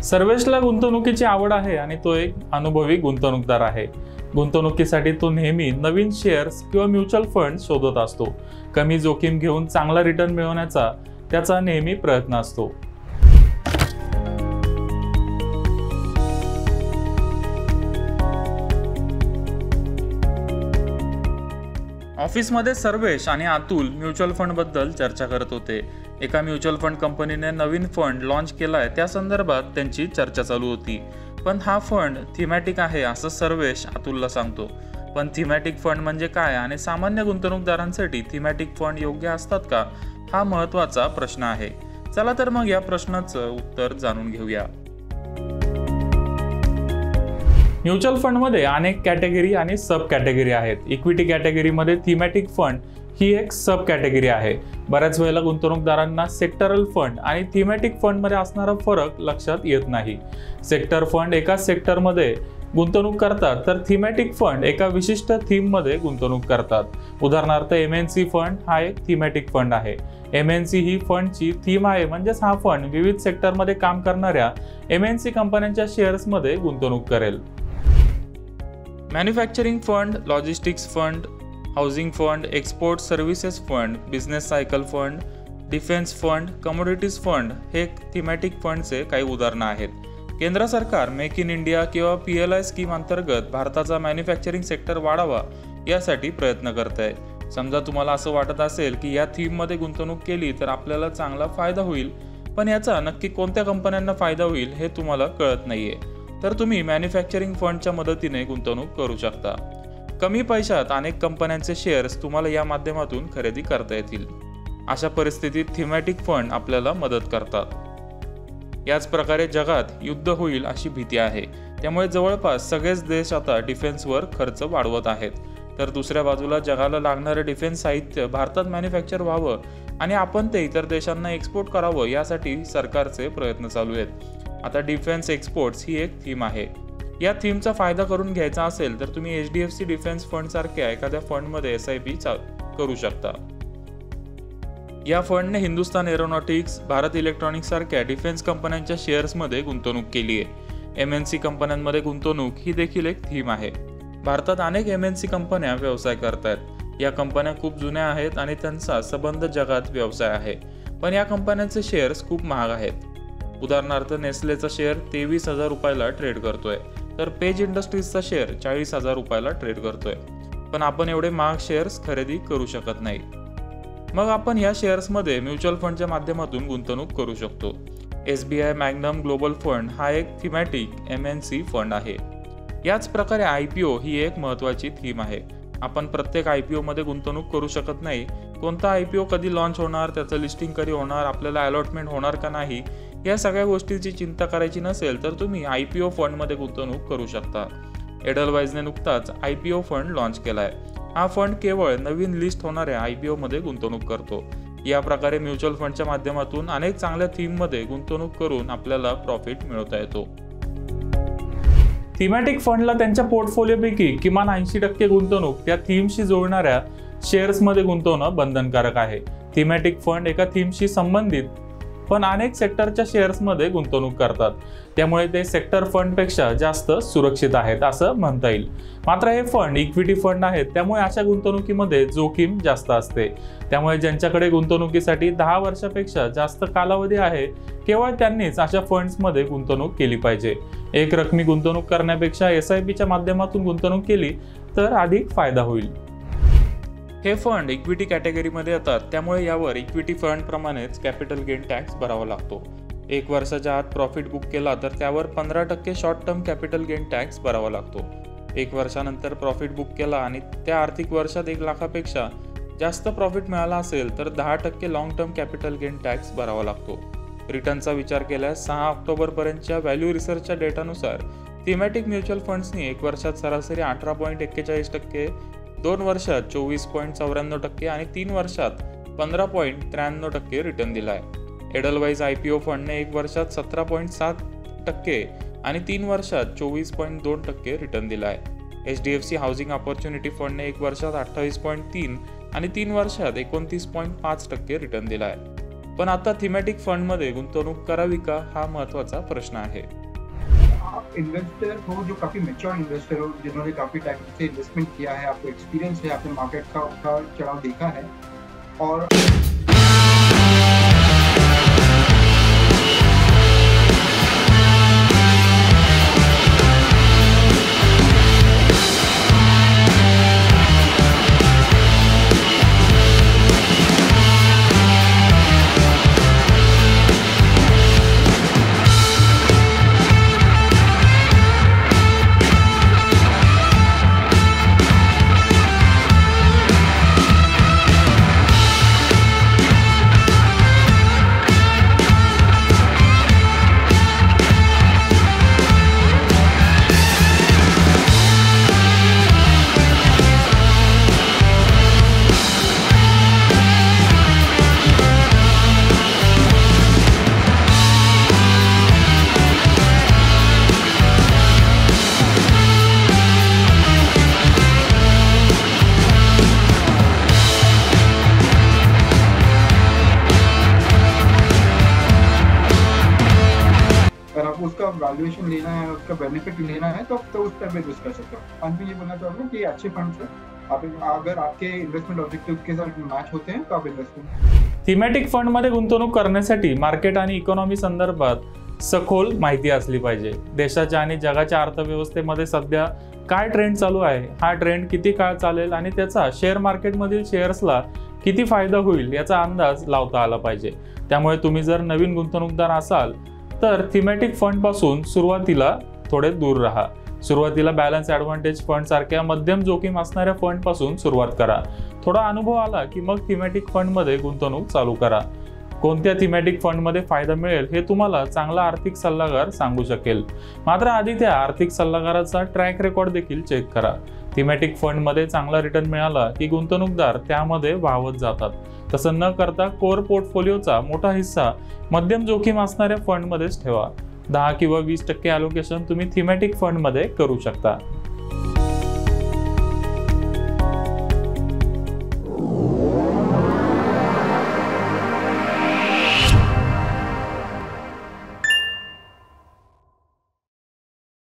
सर्वेशला गुंतवणुकीची आवड आहे आणि तो एक अनुभवी गुंतवणूकदार आहे। गुंतवणुकीसाठी तो नेहमी नवीन शेअर्स किंवा म्युच्युअल फंड शोधत असतो। कमी जोखीम घेऊन चांगला रिटर्न मिळवण्याचा त्याचा नेहमी प्रयत्न असतो। ऑफिसमध्ये सर्वेश आणि अतुल म्युच्युअल फंड बद्दल चर्चा करत होते। एका म्युच्युअल फंड कंपनीने नवीन फंड लॉन्च केलाय, त्या संदर्भात त्यांची चर्चा चालू होती। पण हा फंड थीमॅटिक आहे असं सर्वेश अतुलला सांगतो। पण थीमॅटिक फंड म्हणजे काय आणि सामान्य गुंतवणूकदारांसाठी थीमॅटिक फंड योग्य असतात का, हा महत्त्वाचा प्रश्न आहे। चला तर मग या प्रश्नाचं उत्तर जाणून घेऊया। म्युच्युअल फंडमध्ये अनेक कॅटेगरी आणि सब कॅटेगरी आहेत। इक्विटी कॅटेगरीमध्ये थीमॅटिक फंड ही एक सब कॅटेगरी आहे। बऱ्याच वेळेला गुंतवणूकदारांना सेक्टरल फंड आणि थीमॅटिक फंडमध्ये असणारा फरक लक्षात येत नाही। सेक्टर फंड एका सेक्टरमध्ये गुंतवणूक करतात, तर थीमॅटिक फंड एका विशिष्ट थीममध्ये गुंतवणूक करतात। उदाहरणार्थ एमएनसी फंड हा एक थीमॅटिक फंड आहे। एमएनसी ही फंडची थीम आहे, म्हणजेच हा फंड विविध सेक्टरमध्ये काम करणाऱ्या एमएनसी कंपन्यांच्या शेअर्समध्ये गुंतवणूक करेल। Manufacturing fund, logistics fund, housing fund, export services fund, business cycle fund, defence fund, commodities fund हे थीमॅटिक फंडचे काही उदाहरणं आहेत। केंद्र सरकार मेक इन इंडिया किंवा PLI स्कीम अंतर्गत भारताचा मॅन्युफॅक्चरिंग सेक्टर वाढावा यासाठी प्रयत्न करत आहे। समजा तुम्हाला असं वाटत असेल की या थीममध्ये गुंतवणूक केली तर आपल्याला चांगला फायदा होईल, पण याचा नक्की कोणत्या कंपन्यांना फायदा होईल हे तुम्हाला कळत नाहीये, तर तुम्ही मॅन्युफॅक्चरिंग फंडच्या मदतीने गुंतवणूक करू शकता। कमी पैशात अनेक कंपन्यांचे शेअर्स तुम्हाला या माध्यमातून खरेदी करता येतील। अशा परिस्थितीत थीमॅटिक फंड आपल्याला मदत करतात। याच प्रकारे जगात युद्ध होईल अशी भीती आहे, त्यामुळे जवळपास सगळेच देश आता डिफेन्सवर खर्च वाढवत आहेत। तर दुसऱ्या बाजूला जगाला लागणारे डिफेन्स साहित्य भारतात मॅन्युफॅक्चर व्हावं आणि आपण ते इतर देशांना एक्सपोर्ट करावं यासाठी सरकारचे प्रयत्न चालू आहेत। आता डिफेन्स एक्सपोर्ट्स ही एक थीम आहे। या थीमचा फायदा करून घ्यायचा असेल तर तुम्ही HDFC डिफेन्स फंड सारख्या एखाद्या फंडमध्ये SIP करू शकता। या फंडने हिंदुस्तान एरोनॉटिक्स, भारत इलेक्ट्रॉनिक्स सारख्या डिफेन्स कंपन्यांच्या शेअर्समध्ये गुंतवणूक केली आहे। MNC कंपन्यांमध्ये गुंतवणूक ही देखील एक थीम आहे। भारतात अनेक MNC कंपन्या व्यवसाय करतात। या कंपन्या खूप जुन्या आहेत आणि त्यांचा संबंध जगात व्यवसाय आहे, पण या कंपन्यांचे शेअर्स खूप महाग आहेत। उदाहरणार्थ नेस्लेचा शेअर 23,000 रुपयाला ट्रेड करतोय, तर पेज इंडस्ट्रीजचा शेअर 40,000 रुपयाला ट्रेड करतोय। पण आपण एवढे महाग शेअर्स खरेदी करू शकत नाही। मग आपण या शेअर्समध्ये म्युच्युअल फंडच्या माध्यमातून गुंतवणूक करू शकतो। SBI मॅग्नम ग्लोबल फंड हा एक थीमॅटिक MNC फंड आहे। याच प्रकारे IPO ही एक महत्त्वाची थीम आहे। आपण प्रत्येक IPO मध्ये गुंतवणूक करू शकत नाही। कोणता IPO कधी लॉन्च होणार, त्याचं लिस्टिंग कधी होणार, आपल्याला अलॉटमेंट होणार का नाही, या सगळ्या गोष्टींची चिंता करायची नसेल तर तुम्ही IPO फंडमध्ये गुंतवणूक करू शकता। एडलवाइजने नुकताच IPO फंड लॉन्च केलाय। हा फंड केवळ नवीन लिस्ट होणाऱ्या IPO मध्ये गुंतवणूक करतो। या प्रकारे म्युच्युअल फंडच्या माध्यमातून अनेक चांगल्या थीममध्ये गुंतवणूक करून आपल्याला प्रॉफिट मिळवता येतो। थीमॅटिक फंडला त्यांच्या पोर्टफोलिओपैकी किमान 80% गुंतवणूक त्या थीमशी जोडणाऱ्या शेअर्समध्ये गुंतवणं बंधनकारक आहे। थीमॅटिक फंड एका थीमशी संबंधित पण अनेक सेक्टरच्या शेअर्समध्ये गुंतवणूक करतात, त्यामुळे ते सेक्टर फंडपेक्षा जास्त सुरक्षित आहेत असं म्हणता येईल। मात्र हे फंड इक्विटी फंड आहेत, त्यामुळे अशा गुंतवणुकीमध्ये जोखीम जास्त असते। त्यामुळे ज्यांच्याकडे गुंतवणुकीसाठी 10 वर्षापेक्षा जास्त कालावधी आहे, केवळ त्यांनीच अशा फंड्समध्ये गुंतवणूक केली पाहिजे। एक रकमी गुंतवणूक करण्यापेक्षा SIPच्या माध्यमातून गुंतवणूक केली तर अधिक फायदा होईल। हे फंड इक्विटी कॅटेगरीमध्ये येतात, त्यामुळे यावर इक्विटी फंड प्रमाणेच कॅपिटल गेन टॅक्स भरावा लागतो। 1 वर्षाच्या आत प्रॉफिट बुक केला तर त्यावर 15% short term capital gain tax भरावा लागतो। 1 वर्षानंतर प्रॉफिट बुक केला आणि त्या आर्थिक वर्षात 1 लाखापेक्षा जास्त प्रॉफिट मिळाला असेल तर 10% long term capital gain tax भरावा लागतो। रिटर्नचा विचार केल्यास 6 ऑक्टोबर पर्यंतच्या व्हॅल्यू रिसर्चच्या डेटानुसार थीमॅटिक म्युच्युअल फंड्सनी 1 वर्षात सरासरी 18.41%, 2 वर्षात 24.94% आणि 3 वर्षात 15.93% रिटर्न दिलाय। एडलवाइज IPO फंडने 1 वर्षात 17.7% आणि 3 वर्षात 24.2% रिटर्न दिलाय। HDFC हाऊसिंग अपॉर्च्युनिटी फंडने 1 वर्षात 28.3 आणि 3 वर्षात 29.5% रिटर्न दिलाय। पण आता थीमॅटिक फंडमध्ये गुंतवणूक करावी का, हा महत्त्वाचा प्रश्न आहे। आप इन्वेस्टर हो जो काफ़ी मैच्योर इन्वेस्टर हो, जिन्होंने काफ़ी टाइम से इन्वेस्टमेंट किया है, आपको एक्सपीरियंस है, आपने मार्केट का उतार चढ़ाव देखा है और अगर आपको उसका वैल्यूएशन लेना है, उसका बेनिफिट लेना है तो उस टाइप में इन्वेस्ट कर सकते हो। अंत में ये बोलना चाहूँगा कि अच्छे फंड्स है, आप अगर आपके इन्वेस्टमेंट ऑब्जेक्टिव के साथ मैच होते हैं तो आप इन्वेस्ट करें। थीमॅटिक फंडमध्ये गुंतवणूक करण्यासाठी मार्केट आणि इकॉनॉमी संदर्भात सखोल माहिती असली पाहिजे। देशाच्या आणि जगाच्या अर्थव्यवस्थेमध्ये सध्या काय ट्रेंड चालू आहे, हा ट्रेंड किती काळ चालेल आणि त्याचा शेअर मार्केटमधील शेअर्सला किती फायदा होईल याचा अंदाज लावता आला पाहिजे। त्यामुळे तुम्ही जर नवीन गुंतवणूकदार असाल तर थीमॅटिक फंड पासून सुरुवातीला थोडे दूर राहा। सुरुवातीला बॅलन्स ॲडव्हान्टेज फंड सारख्या मध्यम जोखीम असणाऱ्या फंड पासून सुरुवात करा। थोडा अनुभव आला की मग थीमॅटिक फंड मध्ये गुंतवणूक चालू करा। कोणत्या थीमॅटिक फंड मध्ये फायदा मिळेल हे तुम्हाला चांगला आर्थिक सल्लागार सांगू शकेल। मात्र आधी त्या आर्थिक सल्लागाराचा ट्रॅक रेकॉर्ड देखील चेक करा। थीमॅटिक फंड मध्ये चांगला रिटर्न मिळाला की गुंतवणूकदार त्यामध्ये वाहवत जातात। तसं न करता कोर पोर्टफोलिओचा मोठा हिस्सा मध्यम जोखीम असणाऱ्या फंड मध्येच ठेवा। 10 किंवा 20% ॲलोकेशन तुम्ही थीमॅटिक फंड मध्ये करू शकता।